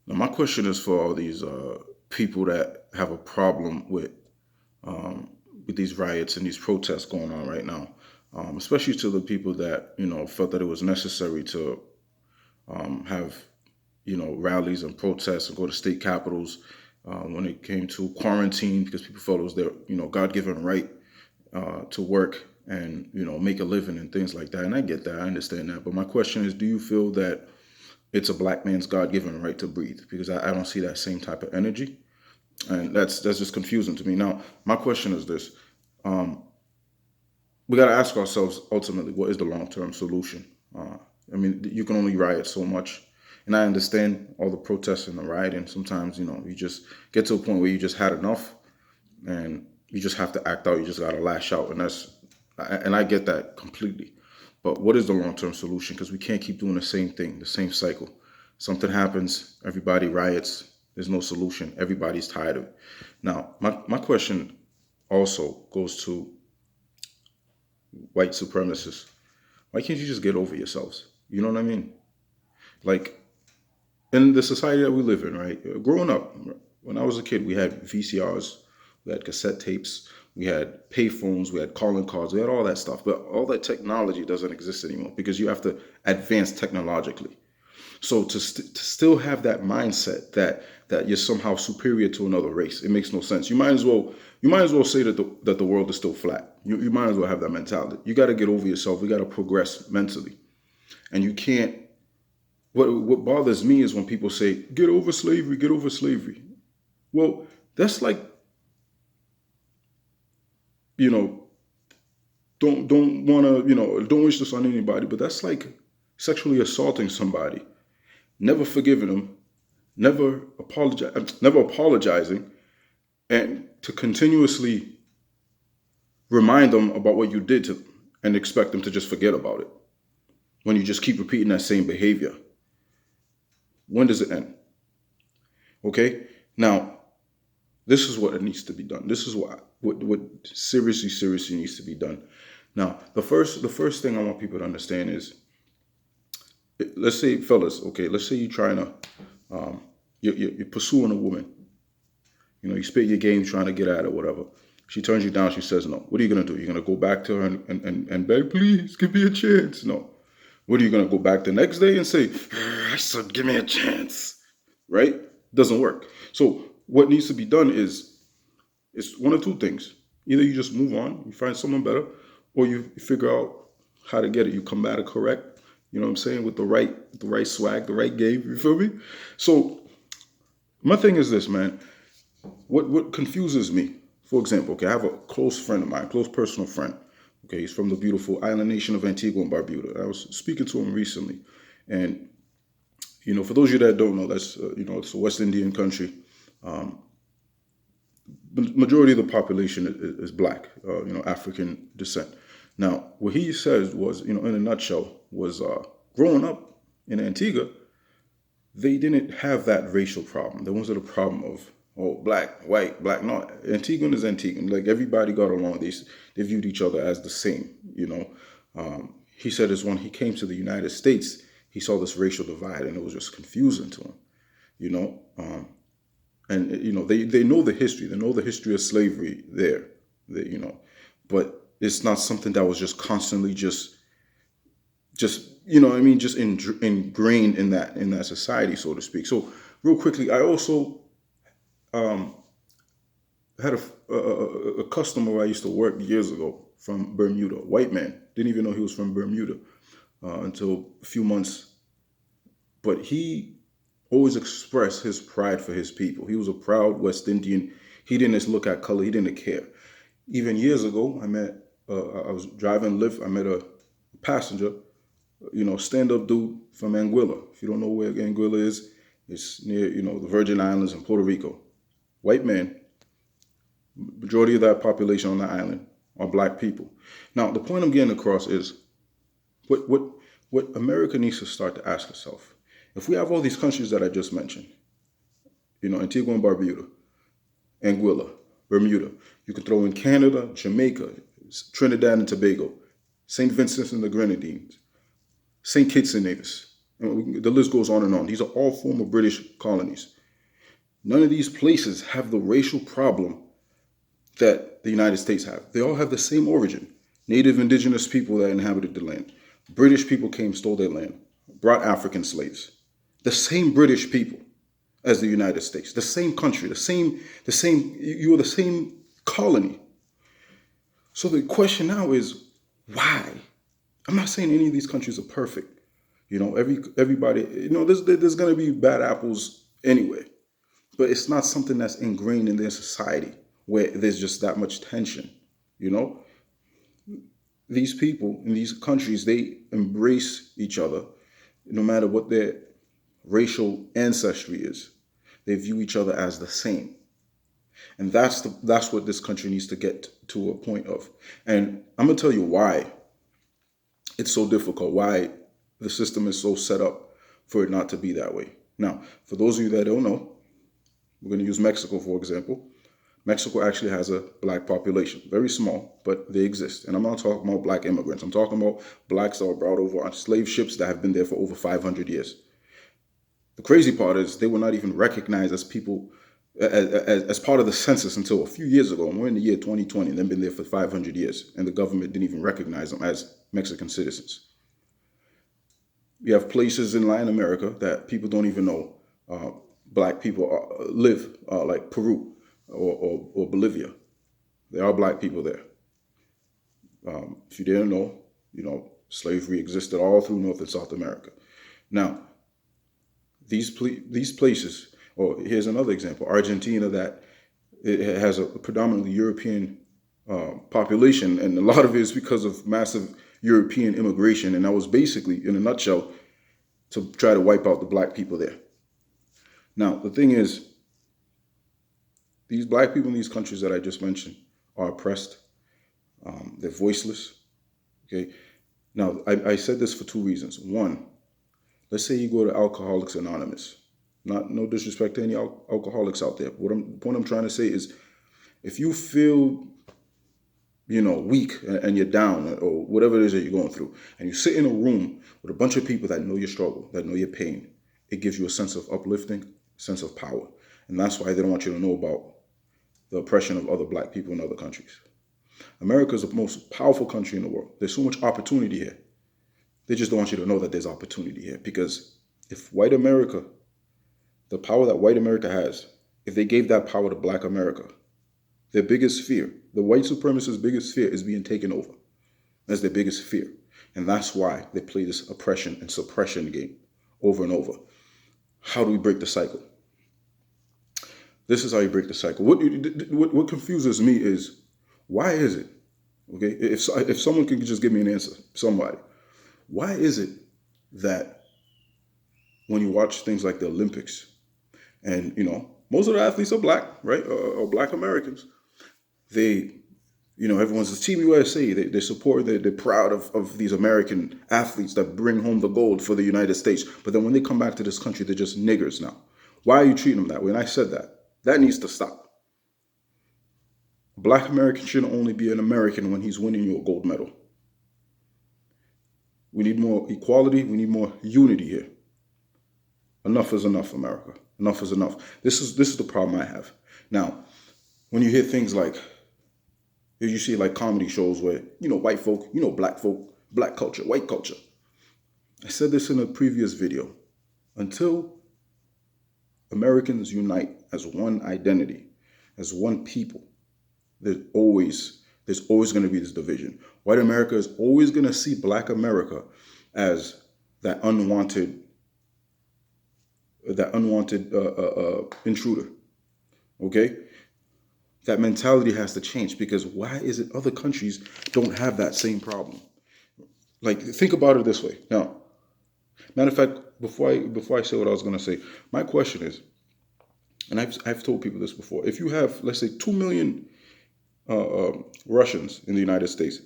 Now, my question is for all these people that have a problem um, with these riots and these protests going on right now, especially to the people that felt that it was necessary to have rallies and protests and go to state capitals when it came to quarantine because people felt it was their God given right to work and make a living and things like that. And I get that, I understand that. But my question is, do you feel that it's a black man's God given right to breathe? Because I don't see that same type of energy, and that's just confusing to me. Now, my question is this: um, we got to ask ourselves ultimately, what is the long term solution? I mean, you can only riot so much, and I understand all the protests and the rioting. Sometimes you just get to a point where you just had enough, and you just have to act out. You just got to lash out, and I get that completely. But what is the long term solution? Because we can't keep doing the same thing, the same cycle. Something happens, everybody riots. There's no solution. Everybody's tired of it. Now, my question also goes to white supremacists. Why can't you just get over yourselves? You know what I mean? Like in the society that we live in, right? Growing up, when I was a kid, we had VCRs, we had cassette tapes, we had payphones, we had calling cards, we had all that stuff. But all that technology doesn't exist anymore because you have to advance technologically. So to still have that mindset that you're somehow superior to another race, it makes no sense. You might as well say that the world is still flat. You might as well have that mentality. You got to get over yourself. We got to progress mentally, and you can't. What bothers me is when people say, "Get over slavery, get over slavery." Well, that's like you know don't want to don't wish this on anybody, but that's like sexually assaulting somebody, never forgiving them, never apologizing, and to continuously remind them about what you did to them and expect them to just forget about it when you just keep repeating that same behavior. When does it end? Okay. Now, this is what needs to be done. This is what seriously needs to be done. Now, the first thing I want people to understand is, let's say, fellas, okay, let's say you're trying to you're pursuing a woman. You spit your game trying to get at her, whatever. She turns you down. She says no. What are you gonna do? You're gonna go back to her and beg, please give me a chance. No. What are you gonna go back the next day and say, I said, give me a chance, right? Doesn't work. So what needs to be done is it's one of two things. Either you just move on, you find someone better, or you figure out how to get it. You come at it correct. You know what I'm saying? With the right swag, the right game. You feel me? So my thing is this, man. What confuses me, for example, okay, I have a close friend of mine, close personal friend. Okay, he's from the beautiful island nation of Antigua and Barbuda. I was speaking to him recently, and for those of you that don't know, that's it's a West Indian country. Um, the majority of the population is black, African descent. Now, what he says was, in a nutshell, was growing up in Antigua, they didn't have that racial problem. There wasn't a problem of black, white, black. No, Antiguan is Antiguan. Like everybody got along. They viewed each other as the same. He said as when he came to the United States, he saw this racial divide, and it was just confusing to him. You know, and they know the history. They know the history of slavery there. But it's not something that was just constantly just what I mean, just ingrained in that society, so to speak. So real quickly, I also um, had a customer I used to work years ago from Bermuda, white man. Didn't even know he was from Bermuda until a few months. But he always expressed his pride for his people. He was a proud West Indian. He didn't just look at color. He didn't care. Even years ago, I was driving Lyft. I met a passenger, stand up dude from Anguilla. If you don't know where Anguilla is, it's near, the Virgin Islands and Puerto Rico. White man. Majority of that population on the island are black people. Now, the point I'm getting across is what America needs to start to ask itself. If we have all these countries that I just mentioned, Antigua and Barbuda, Anguilla, Bermuda, you can throw in Canada, Jamaica, Trinidad and Tobago, St. Vincent and the Grenadines, St. Kitts and Nevis. And the list goes on and on. These are all former British colonies. None of these places have the racial problem that the United States have. They all have the same origin. Native indigenous people that inhabited the land. British people came, stole their land, brought African slaves. The same British people as the United States, the same country, you were the same colony. So the question now is, why? I'm not saying any of these countries are perfect. Everybody, there's going to be bad apples anyway, but it's not something that's ingrained in their society where there's just that much tension. These people in these countries, they embrace each other no matter what their racial ancestry is. They view each other as the same. And that's what this country needs to get to a point of. And I'm going to tell you why it's so difficult, why the system is so set up for it not to be that way. Now, for those of you that don't know, we're going to use Mexico, for example. Mexico actually has a black population, very small, but they exist. And I'm not talking about black immigrants. I'm talking about blacks that were brought over on slave ships that have been there for over 500 years. The crazy part is they were not even recognized as people, as part of the census until a few years ago. And we're in the year 2020, and they've been there for 500 years. And the government didn't even recognize them as Mexican citizens. You have places in Latin America that people don't even know black people live, like Peru or Bolivia. There are black people there. If you didn't know, slavery existed all through North and South America. Now, these places, or here's another example, Argentina, that it has a predominantly European population, and a lot of it is because of massive European immigration, and that was basically, in a nutshell, to try to wipe out the black people there. Now, the thing is, these black people in these countries that I just mentioned are oppressed. They're voiceless. Okay. Now, I said this for two reasons. One, let's say you go to Alcoholics Anonymous. No disrespect to any alcoholics out there. What I'm trying to say is, if you feel, weak and you're down or whatever it is that you're going through, and you sit in a room with a bunch of people that know your struggle, that know your pain, it gives you a sense of uplifting, sense of power. And that's why they don't want you to know about the oppression of other black people in other countries. America is the most powerful country in the world. There's so much opportunity here. They just don't want you to know that there's opportunity here. Because if white America, the power that white America has, if they gave that power to black America, their biggest fear, the white supremacists' biggest fear is being taken over. That's their biggest fear. And that's why they play this oppression and suppression game over and over. How do we break the cycle? This is how you break the cycle. What confuses me is, why is it, okay, if someone can just give me an answer, somebody, why is it that when you watch things like the Olympics, and, most of the athletes are black, right, or black Americans, everyone's Team USA, they're supported, they're proud of these American athletes that bring home the gold for the United States. But then when they come back to this country, they're just niggers now. Why are you treating them that way? And I said that. That needs to stop. A black American shouldn't only be an American when he's winning you a gold medal. We need more equality. We need more unity here. Enough is enough, America. Enough is enough. This is the problem I have. Now, when you hear things like, you see like comedy shows where, white folk, black folk, black culture, white culture. I said this in a previous video. Until Americans unite as one identity, as one people, there's always going to be this division. White America is always going to see black America as that unwanted intruder. Okay? That mentality has to change, because why is it other countries don't have that same problem? Like, think about it this way. Now, matter of fact, before I say what I was going to say, my question is, and I've told people this before, if you have, let's say, 2 million Russians in the United States,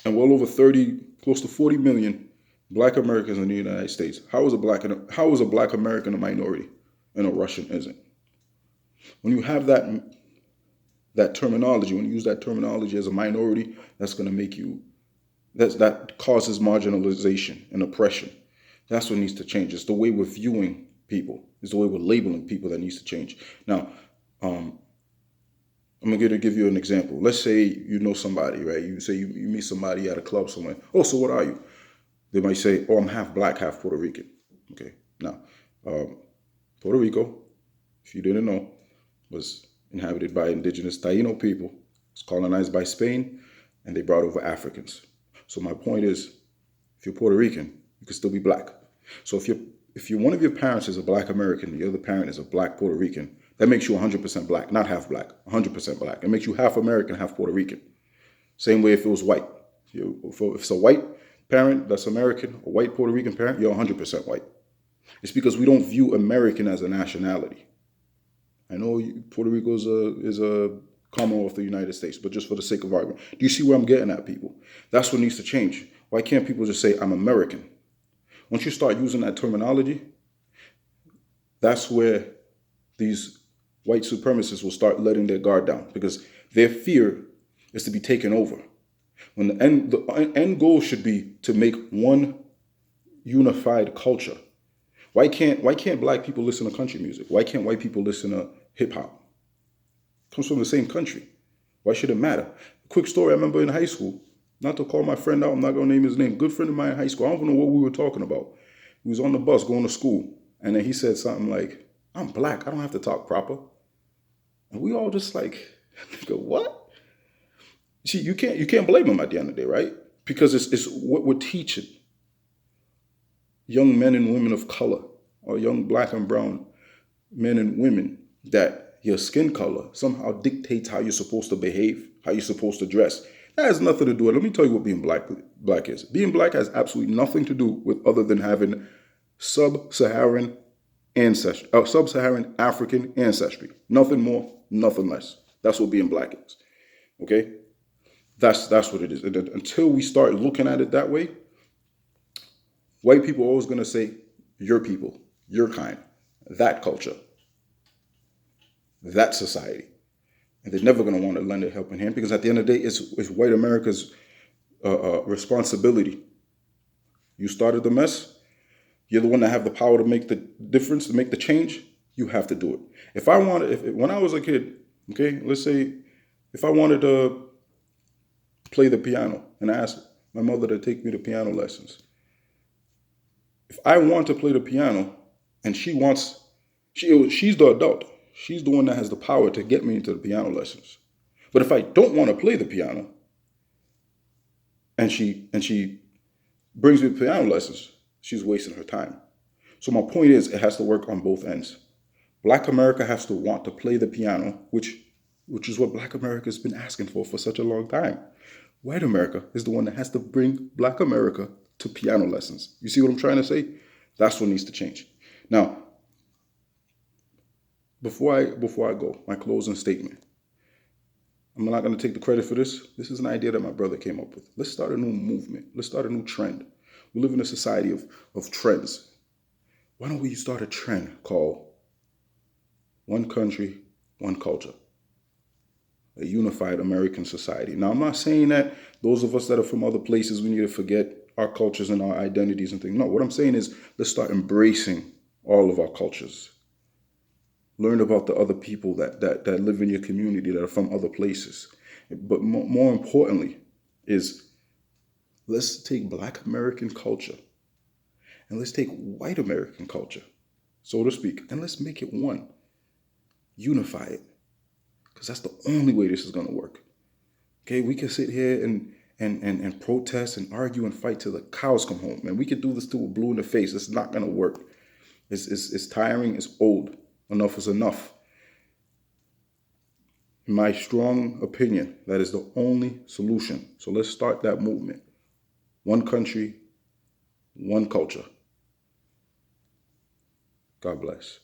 and well over 30, close to 40 million black Americans in the United States, how is a black American a minority and a Russian isn't? When you have that terminology, when you use that terminology as a minority, that's going to make you, that causes marginalization and oppression. That's what needs to change. It's the way we're viewing people. It's the way we're labeling people that needs to change. Now, I'm going to give you an example. Let's say you know somebody, right? You say you meet somebody at a club somewhere. Oh, so what are you? They might say, oh, I'm half black, half Puerto Rican. Okay. Now, Puerto Rico, if you didn't know, was inhabited by indigenous Taino people. It was colonized by Spain, and they brought over Africans. So my point is, if you're Puerto Rican, you can still be black. So if one of your parents is a black American, the other parent is a black Puerto Rican, that makes you 100% black, not half black, 100% black. It makes you half American, half Puerto Rican. Same way if it was white. If it's a white parent that's American, a white Puerto Rican parent, you're 100% white. It's because we don't view American as a nationality. I know Puerto Rico is a Commonwealth of the United States, but just for the sake of argument. Do you see where I'm getting at, people? That's what needs to change. Why can't people just say, I'm American? Once you start using that terminology, that's where these white supremacists will start letting their guard down, because their fear is to be taken over. When the end goal should be to make one unified culture. Why can't black people listen to country music? Why can't white people listen to hip hop? It comes from the same country. Why should it matter? Quick story, I remember in high school, not to call my friend out, I'm not going to name his name, good friend of mine in high school, I don't even know what we were talking about. He was on the bus going to school, and then he said something like, I'm black, I don't have to talk proper. And we all just like, go, what? See, you can't blame him at the end of the day, right? Because it's what we're teaching young men and women of color, or young black and brown men and women, that your skin color somehow dictates how you're supposed to behave, how you're supposed to dress. That has nothing to do with it. Let me tell you what being black is. Being black has absolutely nothing to do with other than having sub-Saharan ancestry, sub-Saharan African ancestry. Nothing more, nothing less. That's what being black is. Okay? That's what it is. And until we start looking at it that way, white people are always going to say, your people, your kind, that culture, that society. And they're never going to want to lend a helping hand, because at the end of the day, it's white America's responsibility. You started the mess. You're the one that have the power to make the difference, to make the change. You have to do it. When I was a kid, okay, let's say if I wanted to play the piano and I asked my mother to take me to piano lessons, if I want to play the piano and she's the adult, she's the one that has the power to get me into the piano lessons. But if I don't want to play the piano and she brings me to piano lessons, she's wasting her time. So my point is, it has to work on both ends. Black America has to want to play the piano, which is what Black America has been asking for such a long time. White America is the one that has to bring Black America to piano lessons. You see what I'm trying to say? That's what needs to change. Now, before I go, my closing statement. I'm not going to take the credit for this. This is an idea that my brother came up with. Let's start a new movement. Let's start a new trend. We live in a society of trends. Why don't we start a trend called One Country, One Culture? A unified American society. Now, I'm not saying that those of us that are from other places, we need to forget our cultures and our identities and things. No, what I'm saying is, let's start embracing all of our cultures. Learn about the other people that live in your community that are from other places. But more importantly is, let's take Black American culture and let's take white American culture, so to speak, and let's make it one. Unify it. Because that's the only way this is going to work. Okay, we can sit here and protest and argue and fight till the cows come home. And we can do this till we're blue in the face. It's not going to work. It's tiring. It's old. Enough is enough. In my strong opinion, that is the only solution. So let's start that movement. One country, one culture. God bless.